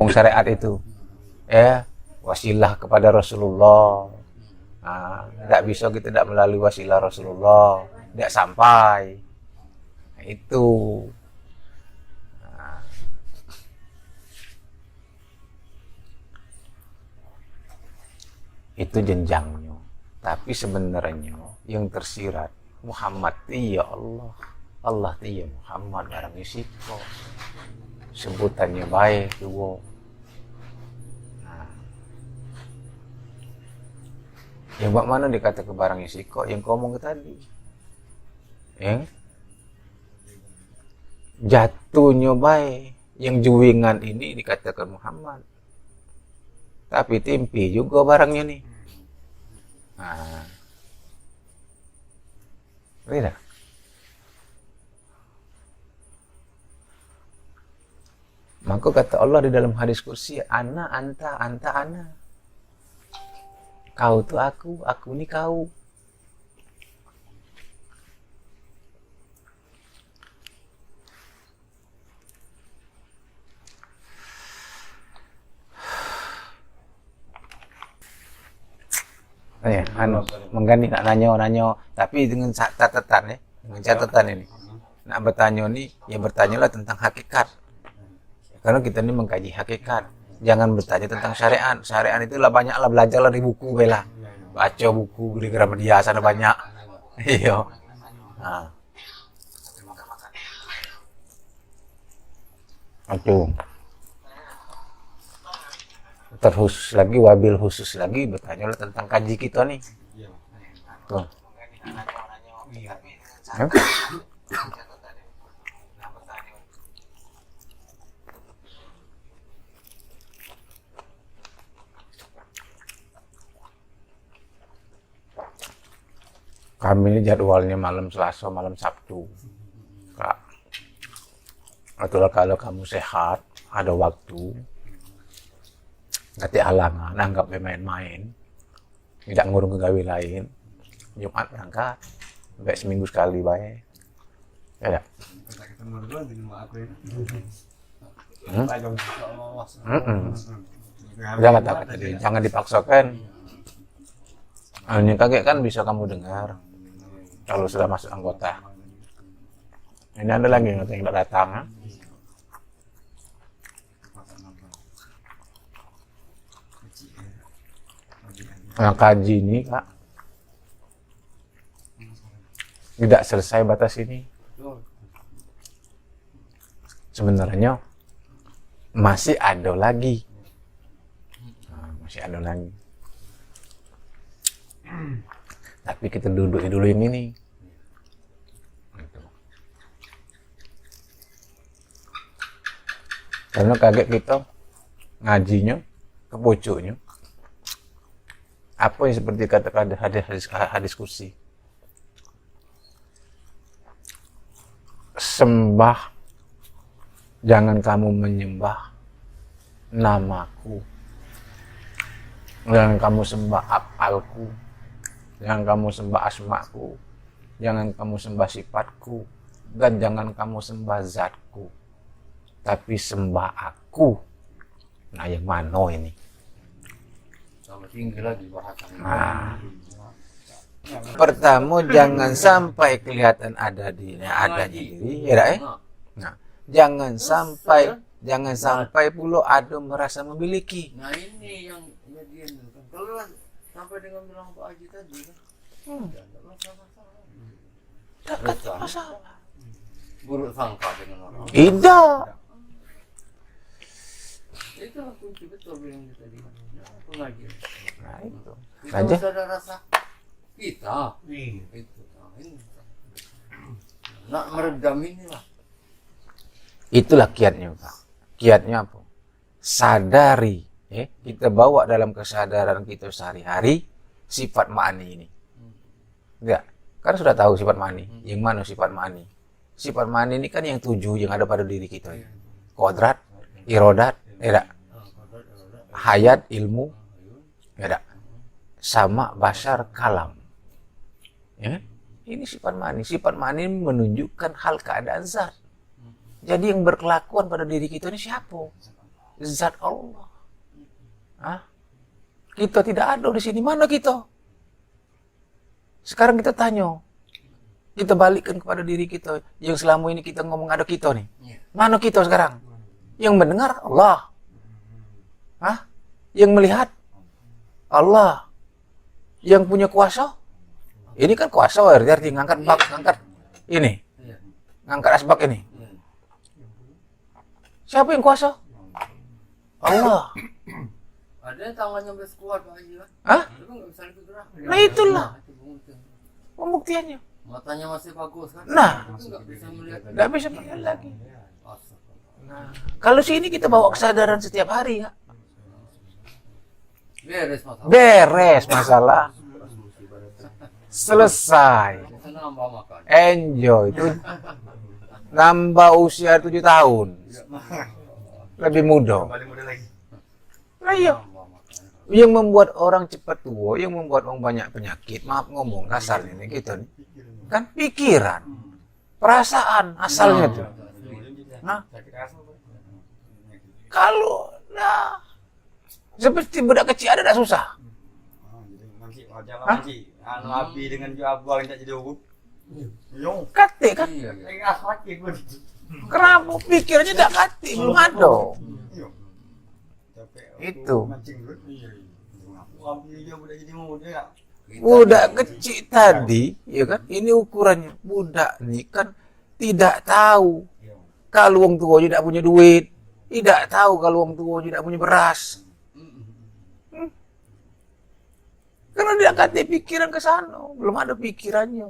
syariat itu ya wasilah kepada Rasulullah. Nah, tidak bisa kita tidak melalui wasilah Rasulullah, tidak sampai. Nah, itu. Nah, itu jenjangnya. Tapi sebenarnya yang tersirat Muhammad iya Allah, Allah iya Muhammad barang isiko. Sebutannya baik tuh. Nah, yang bak mana dikata ke barang isiko yang kau ngomong tadi. Yang jatuhnya baik, yang juwingan ini dikatakan Muhammad. Tapi timpi juga barangnya nih. Nah, tidak. Maka kata Allah di dalam hadis kursi, ana anta anta ana. Kau tuh aku ni kau. Ya, mengganti nak nanya, tapi dengan catatan ya, dengan catatan ini. Nak bertanya ni, ya bertanyalah tentang hakikat. Karena kita ini mengkaji hakikat. Jangan bertanya tentang syariat. Syariat itu lah banyaklah belajarlah di buku bela. Baca buku di Gramedia sana banyak. Iya. Nah. Itu. Terkhusus lagi, wabil khusus lagi bertanyalah tentang kaji kita nih. Tuh. Kami ini jadwalnya malam Selasa, malam Sabtu. Kak. Itulah kalau kamu sehat, ada waktu. Nanti halangan, anggap main-main. Tidak ngurung ke gawe lain. Jumat angkat. Sampai seminggu sekali baik. Ya. Jangan takut tadi, jangan dipaksakan. Hanya kaget kan bisa kamu dengar. Kalau sudah masuk anggota. Ini ada lagi yang tidak datang. Nah, kaji ini Kak tidak selesai batas ini. Sebenarnya masih ada lagi. Nah, masih ada lagi. Tapi kita duduk dulu ini nih. Karena kaget kita ngajinya ke pucuknya. Apa yang seperti katakan hadis kursi. Sembah, jangan kamu menyembah namaku. Jangan kamu sembah af'alku. Jangan kamu sembah asmaku. Jangan kamu sembah sifatku. Dan jangan kamu sembah zatku. Tapi sembah aku. Nah, yang mana ini? Nah, pertama jangan sampai kelihatan ada diri, ya. Nah, jangan sampai pula ada merasa memiliki. Nah ini yang bagian kan. Kalau sampai dengan bilang Pak Haji tadi kan, tidak masalah. Buruk sangka dengan orang. Tidak. Itu kunci betul bilang tadi. Pengajian. Nah itu. Kita usah ada rasa kita. Itu. Nak meredam inilah. Itulah kiatnya Pak. Kiatnya apa? Sadari. Kita bawa dalam kesadaran kita sehari-hari sifat ma'ani ini. Enggak. Karena sudah tahu sifat ma'ani. Yang mana sifat ma'ani? Sifat ma'ani ini kan yang 7 yang ada pada diri kita. Kodrat, irodat, hayat, ilmu, ya, sama basar, kalam. Ya, ini sifat ma'ani. Sifat ma'ani menunjukkan hal keadaan zat. Jadi yang berkelakuan pada diri kita ini siapa? zat Allah. Hah? Kita tidak ada di sini. Mana kita? Sekarang kita tanya. Kita balikkan kepada diri kita. Yang selama ini kita ngomong ada kita nih. Mana kita sekarang? Yang mendengar Allah. Hah? Yang melihat Allah. Yang punya kuasa. Ini kan kuasa arti ngangkat bak, ngangkat ini. Ngangkat asbak ini. Siapa yang kuasa? Allah. Ada yang tangannya kuat Pak Haji kan? Hah? Tapi nggak bisa digerak. Nah itulah pembuktiannya. Matanya masih bagus kan? Nah, Itu nggak bisa melihat. nggak bisa melihat lagi. Astagfirullah. Nah, kalau sini kita bawa kesadaran setiap hari ya. Beres masalah. Beres masalah. Selesai. Sana nambah makan. Enjoy. Itu nambah usia 7 tahun. Lebih muda. Kembali muda lagi. Nah, iya. Yang membuat orang cepat tua, yang membuat orang banyak penyakit, maaf ngomong kasar ini gitu nih. Kan pikiran, perasaan asalnya tuh. Nah, kalau nah, seperti budak kecil ada tidak susah. Jadi nanti wajah nanti anu api dengan ju abang tak jadi urut. Yo. Kate kan, Lagi asfaki pun. kenapa pikirannya tidak kate, belum ada. Yo. Capek. Itu. Mancing dulu. Iya. Aku api dia udah jadi muda ya. Budak kecil tadi, ya kan, ini ukurannya. Budak nih kan tidak tahu kalau wong tua tidak punya duit, tidak tahu kalau wong tua tidak punya beras. Karena dia kate pikiran ke sana, belum ada pikirannya.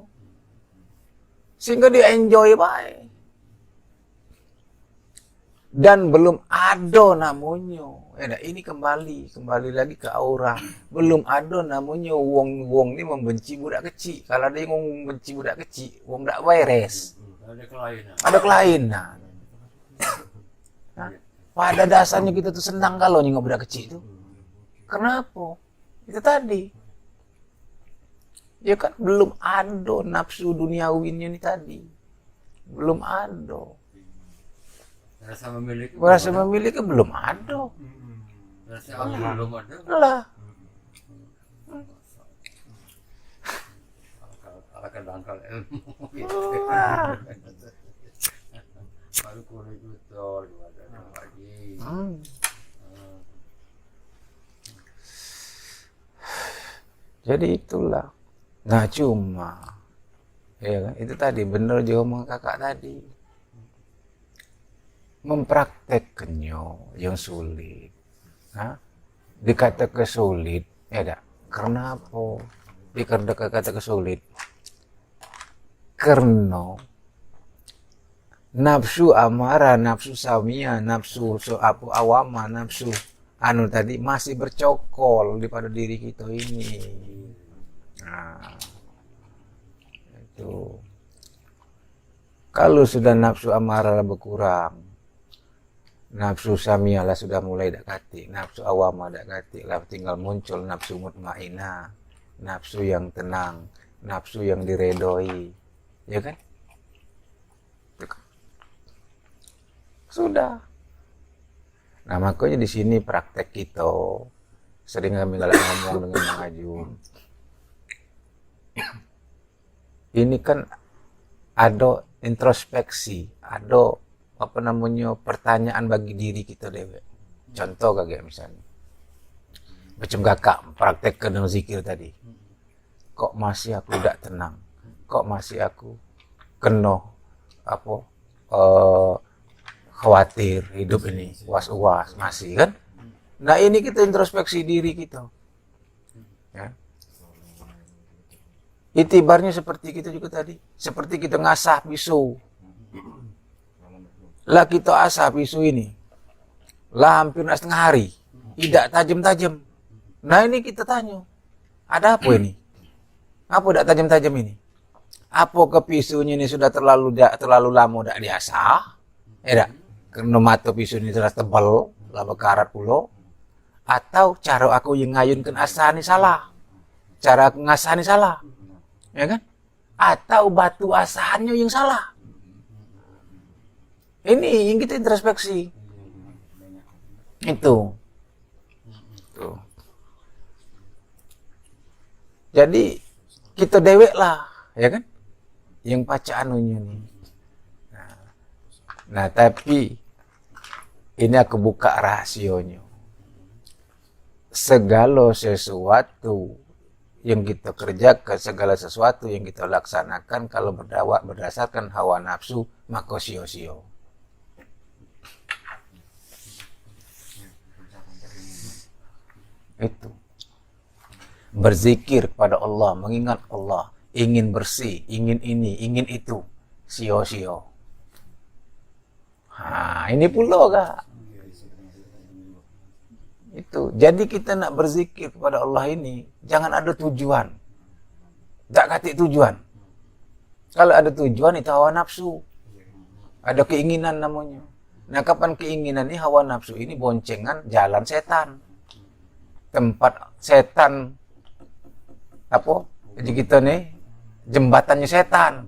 Sehingga dia enjoy baik. Dan belum ada namanya. Ini kembali lagi ke aura. Belum ada namanya wong ini membenci budak kecil. Kalau ada yang membenci budak kecil, wong tak beres. Ada kelainan. Ada kelainan. Nah, pada dasarnya kita tuh senang kalau nengok budak kecil itu. Kenapa? Itu tadi. Ya kan belum ada nafsu duniawinya ini tadi. Belum ada. Rasa memiliki. Merasa memiliki belum ada. Rasa aku belum ada. Lah. Akal ilmu. Lah. Baru kulit betul lagi. Jadi itulah. Nah cuma, ya kan? Itu tadi bener juga ngomong kakak tadi. Mempraktekkannya yang sulit. Hah? Dikatakan sulit, ya dak? Karena apa? Dikatakan sulit. Karena nafsu amarah, nafsu samia, nafsu awama, nafsu anu tadi masih bercokol di pada diri kita ini. Nah, itu. Kalau sudah nafsu amarah berkurang, nafsu samia lah sudah mulai dakati, nafsu awama dakati, lah tinggal muncul nafsu mutmainah, nafsu yang tenang, nafsu yang diredoi, ya kan? Sudah. Nah makanya di sini praktek kita sering kami ngomong dengan Mang Ajun. Ini kan ada introspeksi, ada apa namanya pertanyaan bagi diri kita dewe. Contoh kayak misalnya, macam kakak praktek dengan zikir tadi. Kok masih aku tidak tenang? Kok masih aku kena apa? Khawatir hidup ini was-was masih kan. Nah ini kita introspeksi diri kita ya. Itibarnya seperti kita juga tadi, seperti kita ngasah pisau lah, kita asah pisau ini lah hampir setengah hari tidak tajam-tajam. Nah ini kita tanya, ada apa ini, apa tidak tajam-tajam ini, apa ke pisaunya ini sudah terlalu lama tidak diasah ya. Karena mata pisau ini terasa tebal, lah berkarat pulau, atau cara aku yang ngayunkan asah ini salah, cara aku ngasah ini salah, ya kan? Atau batu asahannya yang salah. Ini yang kita introspeksi. Itu. Tuh. Jadi kita dewek lah, ya kan? Yang paca anunya nih. Nah, tapi ini aku buka rahasionya. Segala sesuatu yang kita kerjakan, segala sesuatu yang kita laksanakan, kalau berdasarkan hawa nafsu, maka sio-sio. Itu. Berzikir kepada Allah, mengingat Allah, ingin bersih, ingin ini, ingin itu, sio-sio. Ini pula kak. Itu. Jadi kita nak berzikir kepada Allah ini, jangan ada tujuan. Tak katik tujuan. Kalau ada tujuan itu hawa nafsu. Ada keinginan namanya. Nah, kapan keinginan ini hawa nafsu ini boncengan jalan setan. Tempat setan apa? Jadi kita nih jembatannya setan.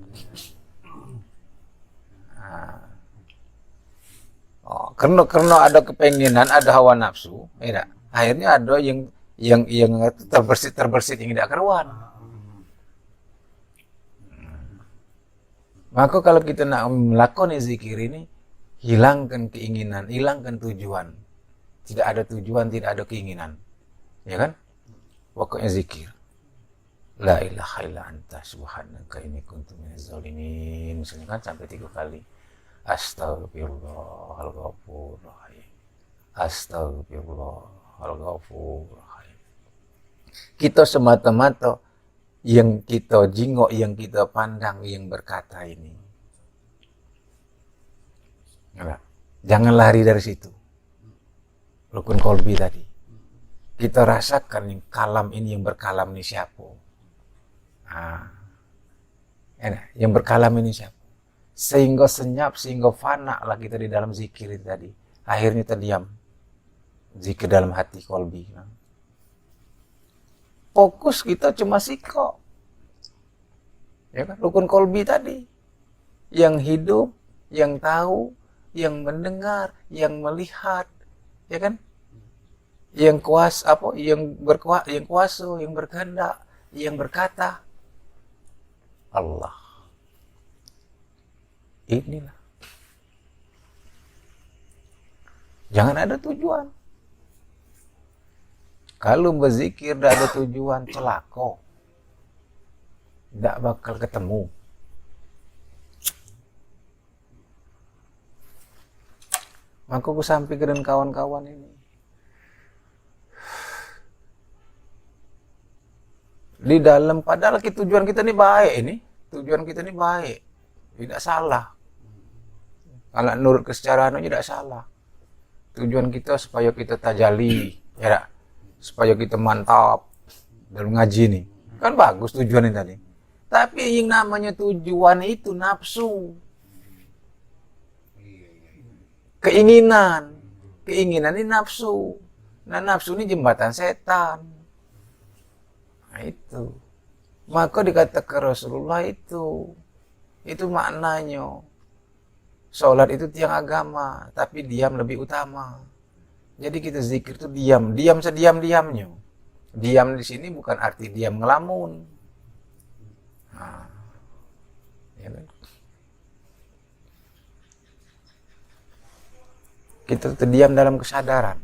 Karena ada kepenginan, ada hawa nafsu, ya, akhirnya ada yang terbersit yang tidak keruan. Maka kalau kita nak melakukan zikir ini, hilangkan keinginan, hilangkan tujuan. Tidak ada tujuan, tidak ada keinginan, ya kan? Pokoknya zikir. La ilaha illa anta subhanaka inni kuntu minaz zalimin. Misalnya kan sampai 3 kali. Astagfirullahaladzim. Astagfirullahaladzim. Kita semata-mata yang kita jingok, yang kita pandang, yang berkata ini. Jangan lari dari situ. Rukun kolbi tadi. Kita rasakan yang kalam ini, yang berkalam ini siapa? Yang berkalam ini siapa? Sehingga senyap, sehingga fana lah kita di dalam zikir itu tadi. Akhirnya terdiam. Zikir dalam hati kolbi. Fokus kita cuma siko. Ya kan? Rukun kolbi tadi. Yang hidup, yang tahu, yang mendengar, yang melihat. Ya kan? Yang kuasa apa? Yang kuasa, yang berkehendak, yang berkata. Allah. Inilah. Jangan ada tujuan. Kalau berzikir tidak ada tujuan, celaka. Tidak bakal ketemu. Maka aku sampaikan dengan kawan-kawan ini. Di dalam, padahal tujuan kita ini baik ini. Tujuan kita ini baik. Tidak salah. Kalau nurut kesecaraan tidak salah. Tujuan kita supaya kita tajali, ya, supaya kita mantap dalam ngaji nih. Kan bagus tujuan ini tadi. Tapi yang namanya tujuan itu nafsu. Keinginan. Keinginan ini nafsu. Nah, nafsu ini jembatan setan. Nah, itu. Maka dikatakan Rasulullah itu maknanya. Sholat itu tiang agama, tapi diam lebih utama. Jadi kita zikir itu diam sediam-diamnya. Diam di sini bukan arti diam ngelamun. Ya kan? Kita terdiam dalam kesadaran.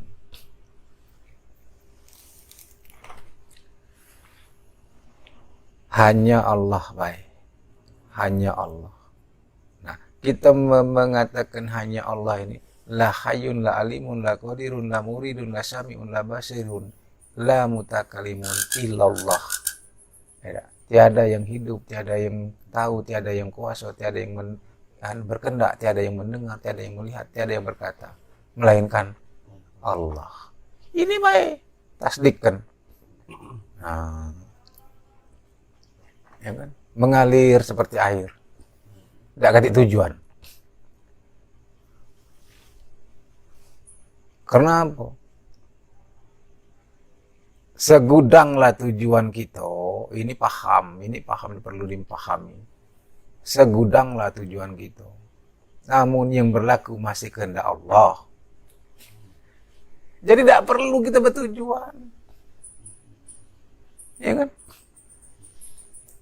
Hanya Allah baik. Hanya Allah. Kita mengatakan hanya Allah ini, la hayyun, la alimun, la qadirun, la muridun, la sami'un, la basirun, la mutakalimun illallah. Tiada yang hidup, tiada yang tahu, tiada yang kuasa, tiada yang berkendak, tiada yang mendengar, tiada yang melihat, tiada yang berkata, melainkan Allah. Ini baik, tasdikkan. Ya kan? Mengalir seperti air. Tidak ganti tujuan. Kenapa? Segudanglah tujuan kita. Ini paham perlu dipahami. Segudanglah tujuan kita. Namun yang berlaku masih kehendak Allah. Jadi tidak perlu kita bertujuan. Ya kan?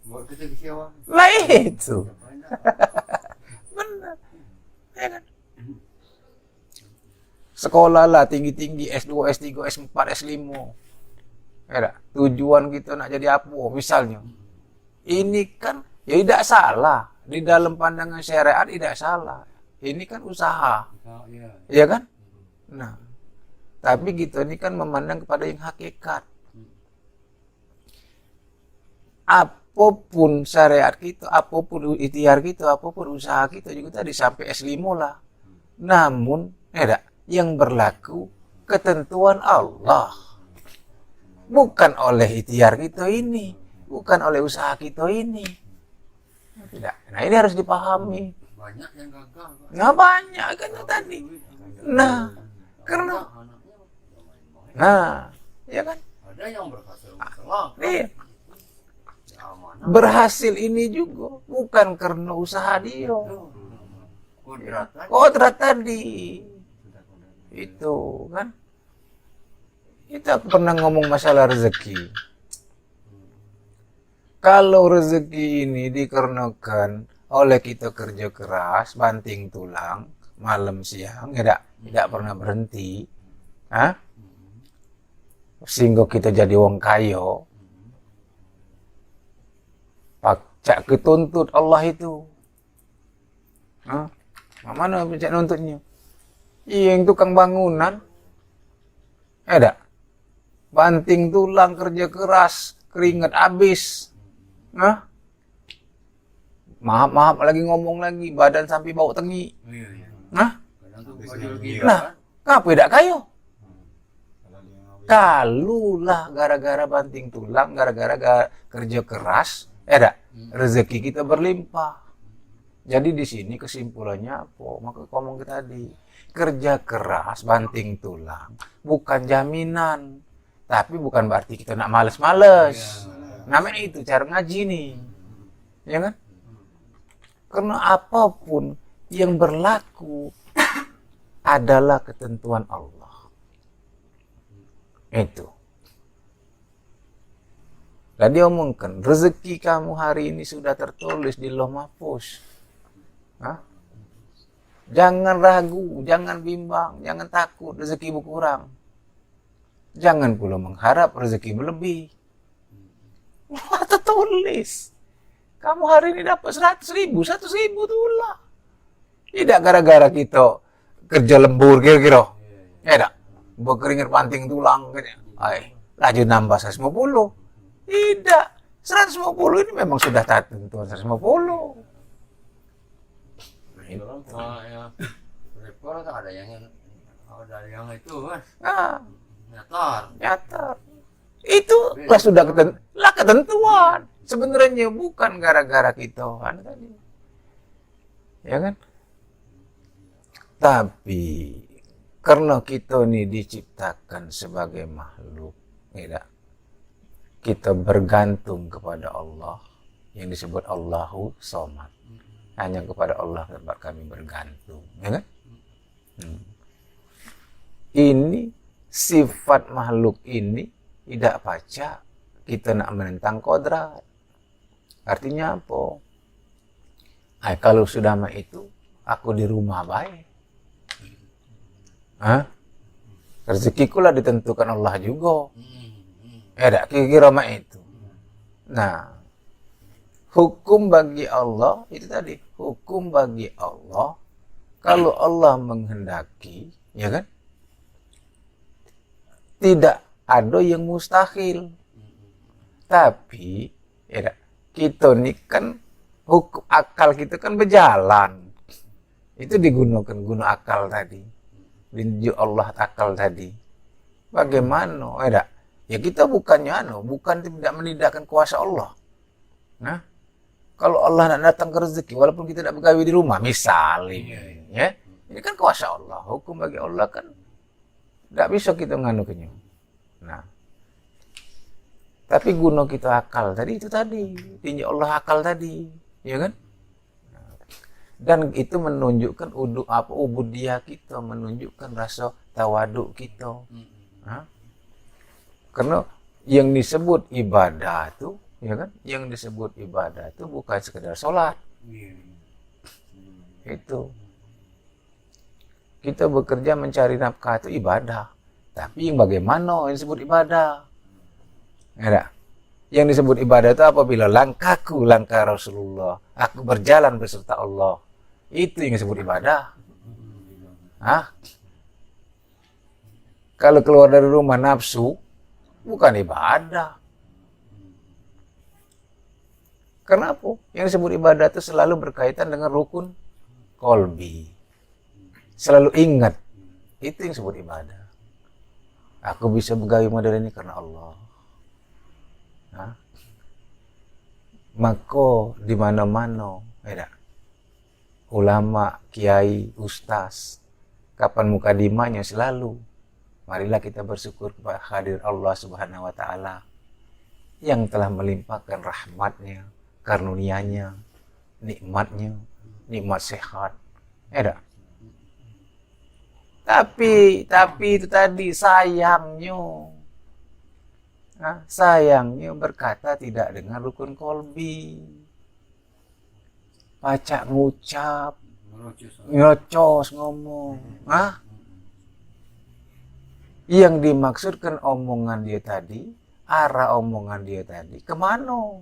Buat kita kecewa. Lah itu. Benar. Ya kan? Sekolah lah tinggi-tinggi S2, S3, S4, S5. Ya tak? Tujuan kita nak jadi apa misalnya. Ini kan ya tidak salah. Di dalam pandangan syariat tidak salah. Ini kan usaha. Oh, iya. Iya kan? Nah, tapi kita ini kan memandang kepada yang hakikat. Apapun syariat kita, apapun ikhtiar kita, apapun usaha kita juga tadi sampai S5 lah. Namun, yang berlaku ketentuan Allah. Bukan oleh ikhtiar kita ini, bukan oleh usaha kita ini. Tidak. Nah, ini harus dipahami. Banyak yang gagal. Pak. Nah, banyak kan tadi. Nah, karena ya kan? Ada yang berhasil salah. Iya. Ya, mana? Berhasil ini juga bukan karena usaha dia. Kodrat tadi. Itu kan. Kita pernah ngomong masalah rezeki. Kalau rezeki ini dikarenakan oleh kita kerja keras, banting tulang, malam siang, tidak pernah berhenti. Sehingga kita jadi wong kayo. Cak ketuntut Allah itu. Mana cak nuntutnya? Yang tukang bangunan. Banting tulang, kerja keras, keringat habis. Maaf lagi ngomong lagi, badan sampai bau tengi. Iya. Nah, Nah, kenapa tidak kayo? Kalulah gara-gara banting tulang, gara-gara kerja keras, rezeki kita berlimpah. Jadi di sini kesimpulannya apa? Maka ngomong tadi, kerja keras, banting tulang, bukan jaminan. Tapi bukan berarti kita nak males-males. Namanya itu cara ngaji nih. Ya kan? Karena apapun yang berlaku adalah ketentuan Allah. Itu. Tadi omongkan, rezeki kamu hari ini sudah tertulis di Lauh Mahfuz. Jangan ragu, jangan bimbang, jangan takut rezeki berkurang. Jangan pula mengharap rezeki berlebih. Allah tertulis. Kamu hari ini dapat 100.000, 100.000 itulah. Tidak gara-gara kita kerja lembur kira-kira. Ya tak? Berkeringat banting tulang. Laju nambah 150. Tidak. 150 ini memang sudah tentuan 150. ya. Repot ada yang itu kan. Nyata. Itu lah sudah ketentuan. Sebenarnya bukan gara-gara kita tadi. Ya kan? Tapi karena kita ini diciptakan sebagai makhluk, kita bergantung kepada Allah yang disebut Allahu Somad. Hanya kepada Allah tempat kami bergantung, ya kan? Ini sifat makhluk ini tidak pacak kita nak menentang kodrat. Artinya apa? Kalau sudah mah itu, aku di rumah baik. Rezekiku lah ditentukan Allah juga. Kira-kira mah itu. Nah, hukum bagi Allah, itu tadi. Hukum bagi Allah, kalau Allah menghendaki, ya kan? Tidak ada yang mustahil. Tapi, kita ini kan, hukum akal kita kan berjalan. Itu digunakan guna akal tadi. Dinjuk Allah akal tadi. Bagaimana? Ya kita bukannya bukan tidak menindakkan kuasa Allah. Nah, kalau Allah nak datang ke rezeki, walaupun kita tidak bergawe di rumah, misalnya, ya, ini kan kuasa Allah. Hukum bagi Allah kan tidak bisa kita menganukannya. Nah, tapi guna kita akal tadi itu tadi, tinjau Allah akal tadi, ya kan? Dan itu menunjukkan ubudiyah kita, menunjukkan rasa tawaduk kita. Hah? Karena yang disebut ibadah itu, ya kan? Yang disebut ibadah itu bukan sekedar sholat. Iya. Itu. Kita bekerja mencari nafkah itu ibadah. Tapi yang bagaimana yang disebut ibadah? Ada. Yang disebut ibadah itu apabila langkahku, langkah Rasulullah, aku berjalan beserta Allah. Itu yang disebut ibadah. Hah? Kalau keluar dari rumah nafsu, bukan ibadah. Kenapa? Yang disebut ibadah itu selalu berkaitan dengan rukun kolbi. Selalu ingat. Itu yang disebut ibadah. Aku bisa begawi model ini karena Allah. Hah? Maka di mana-mana, ulama, kiai, ustaz, kapan mukadimahnya selalu, marilah kita bersyukur kepada hadir Allah Subhanahu wa taala yang telah melimpahkan rahmatnya, karunia-Nya, nikmatnya, nikmat sehat. Tapi itu tadi sayangnya. Sayangnya berkata tidak dengan rukun kolbi. Pacak ngucap, nyocos ngomong. Yang dimaksudkan omongan dia tadi, arah omongan dia tadi, kemana?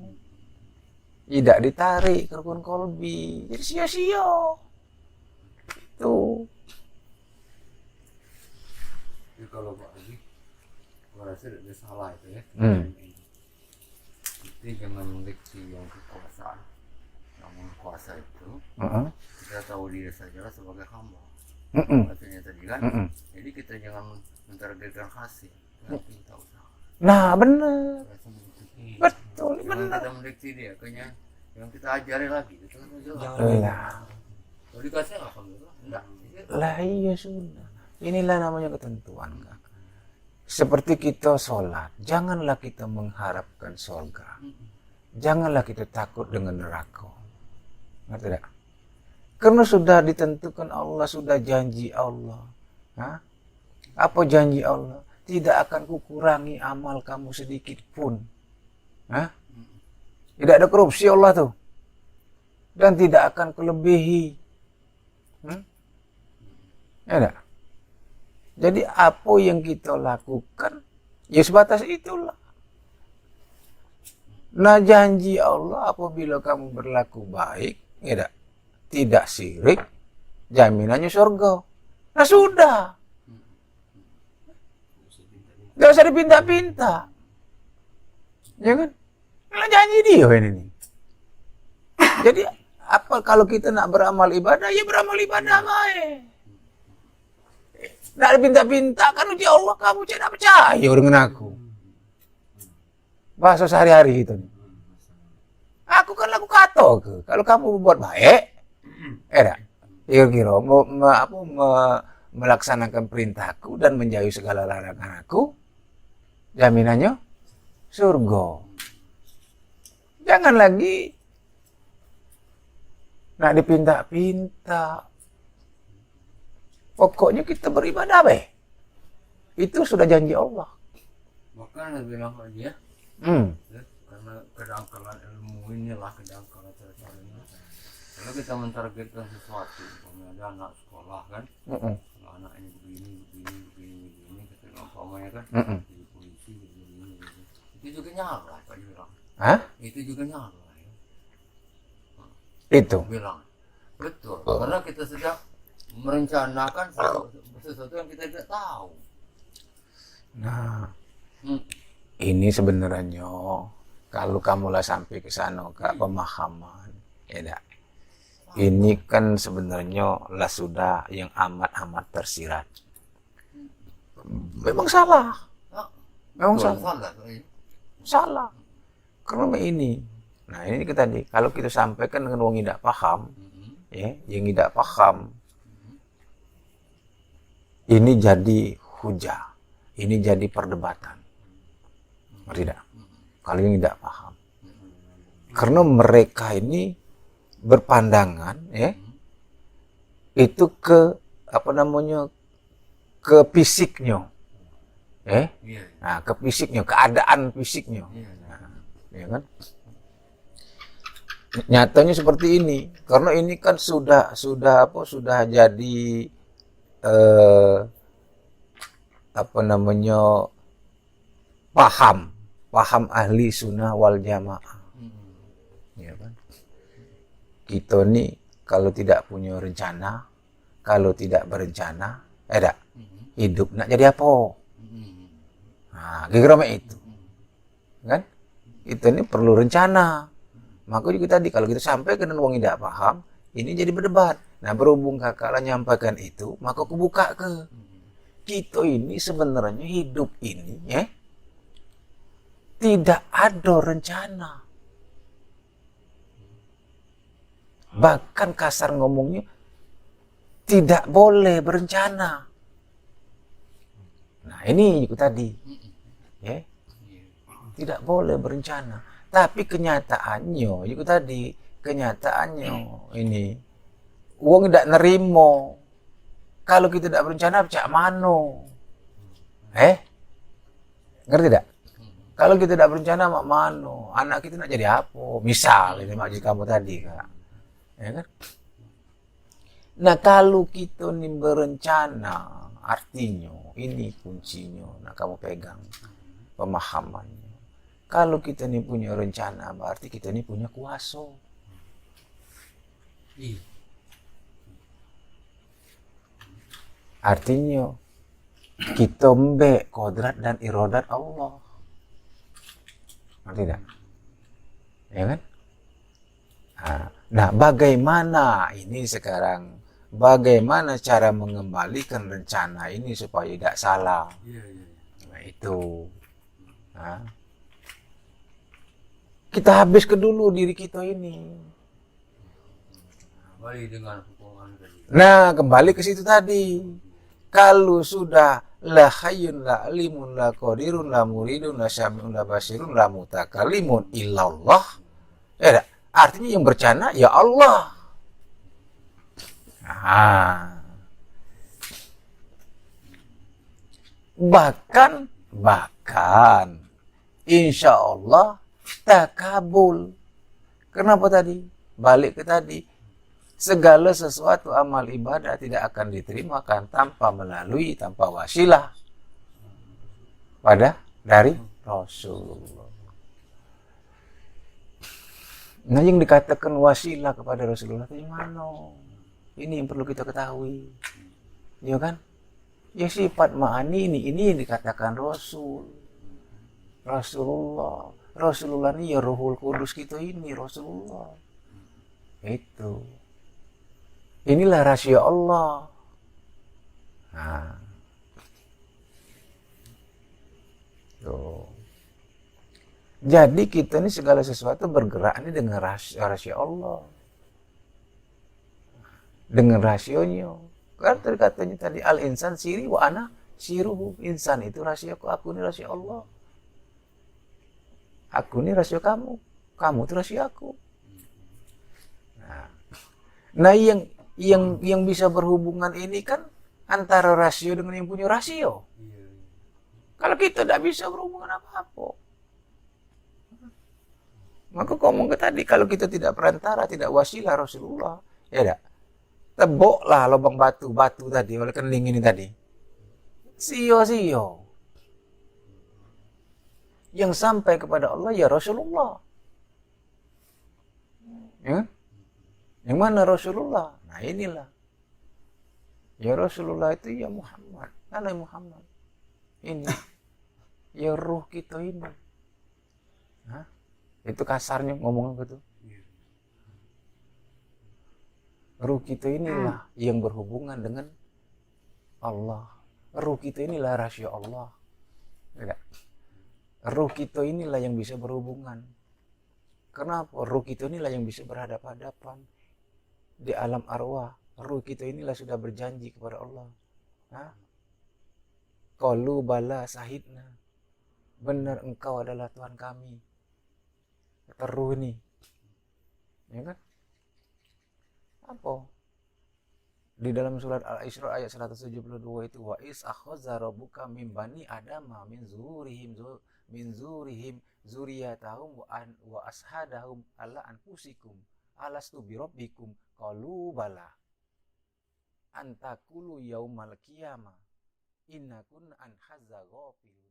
Tidak ditarik ke rukun kolbi. Jadi sia-sia. Itu. Jadi kalau Pak Haji, gua rasa tidak salah itu ya. Jadi jangan mendikti yang kekuasaan. Yang kuasa itu, kita tahu diri sajalah sebagai hamba. Maksudnya tadi kan, jadi kita jangan mentargetkan hasil, nanti kita usaha. Nah, benar. Betul, benar. Kita mendikti dia, kayaknya yang kita ajari lagi. Itu Lah. Kalau dikasih alhamdulillah, enggak. Lah iya sudah. Inilah namanya ketentuan, Kak. Seperti kita sholat, janganlah kita mengharapkan surga. Janganlah kita takut dengan neraka. Ngerti tidak? Karena sudah ditentukan Allah, sudah janji Allah. Apa janji Allah? Tidak akan kukurangi amal kamu sedikit pun. Tidak ada korupsi Allah tuh. Dan tidak akan kelebihi. Ya enggak? Jadi apa yang kita lakukan, ya sebatas itulah. Nah janji Allah apabila kamu berlaku baik, ya enggak? Tidak syirik, jaminannya surga. Nah sudah. Gak usah dipinta-pinta. Ya kan? Nah, janji dia ini. Jadi apa kalau kita nak beramal ibadah, ya beramal ibadah baik. Nak pinta-pinta kan uji Allah, kamu tidak percaya dengan aku. Bahasa sehari-hari itu. Aku kan laku kato ke. Kalau kamu buat baik, kira-kira melaksanakan perintahku dan menjauhi segala larangan aku, jaminannya surga. Jangan lagi nak dipinta-pinta. Pokoknya kita beribadah be. Itu sudah janji Allah. Bahkan dia bilang ke dia, ya, karena kedangkalan ilmu inilah kedangkalan cara-caranya. Kalau kita mentargetkan sesuatu, misalnya ada anak sekolah kan, kalau anaknya begini, kita umpamanya kan, jadi polisi, begini. Itu juga nyala, Pak bilang. Itu juga nyala. Ya. Itu. Bilang, betul. Karena kita sedang merencanakan sesuatu yang kita tidak tahu. Nah, ini sebenarnya kalau kamulah sampai ke sana ke pemahaman, ya enggak. Ini kan sebenarnya lah sudah yang amat-amat tersirat. Memang salah. Memang salah. Salah. Karena ini. Nah, ini kita tadi kalau kita sampaikan dengan orang yang tidak paham, ya, yang tidak paham, ini jadi hujah, ini jadi perdebatan. Tidak. Kalau yang tidak paham. Karena mereka ini berpandangan, ya, itu ke ke fisiknya, Iya. Nah, ke fisiknya, keadaan fisiknya. Iya. Nah, ya kan? Nyatanya seperti ini, karena ini kan sudah jadi eh, apa namanya paham ahli sunnah wal jamaah, ya kan? Kita nih kalau tidak punya rencana, kalau tidak berencana, hidup nak jadi apa? Nah, kira-kira itu, kan? Kita ini perlu rencana. Maka juga tadi kalau kita sampaikan dan orang tidak paham, ini jadi berdebat. Nah, berhubung kakak nyampaikan itu, maka aku buka ke kita ini sebenarnya hidup ini, ya, tidak ada rencana. Bahkan kasar ngomongnya, tidak boleh berencana. Nah, ini itu tadi, ya, tidak boleh berencana. Tapi kenyataannya, itu tadi, kenyataannya ini, uang tidak nerimo. Kalau kita tidak berencana, cak mano? Ngerti tidak? Kalau kita tidak berencana, mak mano? Anak kita nak jadi apa? Misal, ini makji kamu tadi, Kak. Ya kan? Nah, kalau kita ini berencana, artinya, ini kuncinya. Nah, kamu pegang pemahamannya. Kalau kita ini punya rencana, berarti kita ini punya kuasa. Artinya, kita mbek kodrat dan irodat Allah. Ngerti tidak? Ya kan? Nah, bagaimana ini sekarang? Bagaimana cara mengembalikan rencana ini supaya tidak salah? Nah, itu. Nah, kita habis ke dulu diri kita ini. Kembali dengan hukuman tadi. Nah, kembali ke situ tadi. Kalau sudah la hayyun la alimun la qadirun la muridun la syami'un la basirun la mutakalimun illallah. Ya, artinya yang berencana ya Allah. Nah, bahkan insya Allah takabul. Kenapa tadi? Balik ke tadi. Segala sesuatu amal ibadah tidak akan diterima kan tanpa wasilah dari Rasulullah. Nah, yang dikatakan wasilah kepada Rasulullah itu mana? Ini yang perlu kita ketahui. Ya kan? Ya sifat ma'ani ini yang dikatakan Rasulullah ini ya Ruhul Kudus kita ini Rasulullah. Itu. Inilah rahasia Allah. Nah. Tuh. Jadi kita ini segala sesuatu bergerak ini dengan rahasia Allah. Dengan rahasianya. Kan katanya tadi al-insan siri wa ana siruhu. Insan itu rahasiaku, aku ini rahasia Allah. Aku ini rahasia kamu itu rahasia aku. Nah, yang bisa berhubungan ini kan antara rasio dengan yang punya rasio. Kalau kita tidak bisa berhubungan apa-apa. Maka ngomong ke tadi, kalau kita tidak perantara, tidak wasilah Rasulullah, ya tidak. Teboklah lubang batu tadi, oleh kening ini tadi. Sio. Yang sampai kepada Allah ya Rasulullah. Ya? Yang mana Rasulullah? Nah, inilah. Ya Rasulullah itu ya Muhammad. Mana Muhammad? Ini. Ya ruh kita ini. Hah? Itu kasarnya ngomong apa tuh? Ruh kita inilah yang berhubungan dengan Allah. Ruh kita inilah rahasia Allah. Tidak. Ruh kita inilah yang bisa berhubungan. Kenapa? Ruh kita inilah yang bisa berhadapan-hadapan di alam arwah. Ruh kita inilah sudah berjanji kepada Allah. Qalu bala sahidna. Benar engkau adalah Tuhan kami. Kata ruh ini. Ya kan? Apa? Di dalam surat Al-Isra ayat 172 itu wa is akhadha rabbuka min bani adama min zurihim zuriyatahum wa ashadahum ala anfusikum alastu bi rabbikum qalu bala antakulu yaumal qiyamah inna kunna an hadza ghafilun.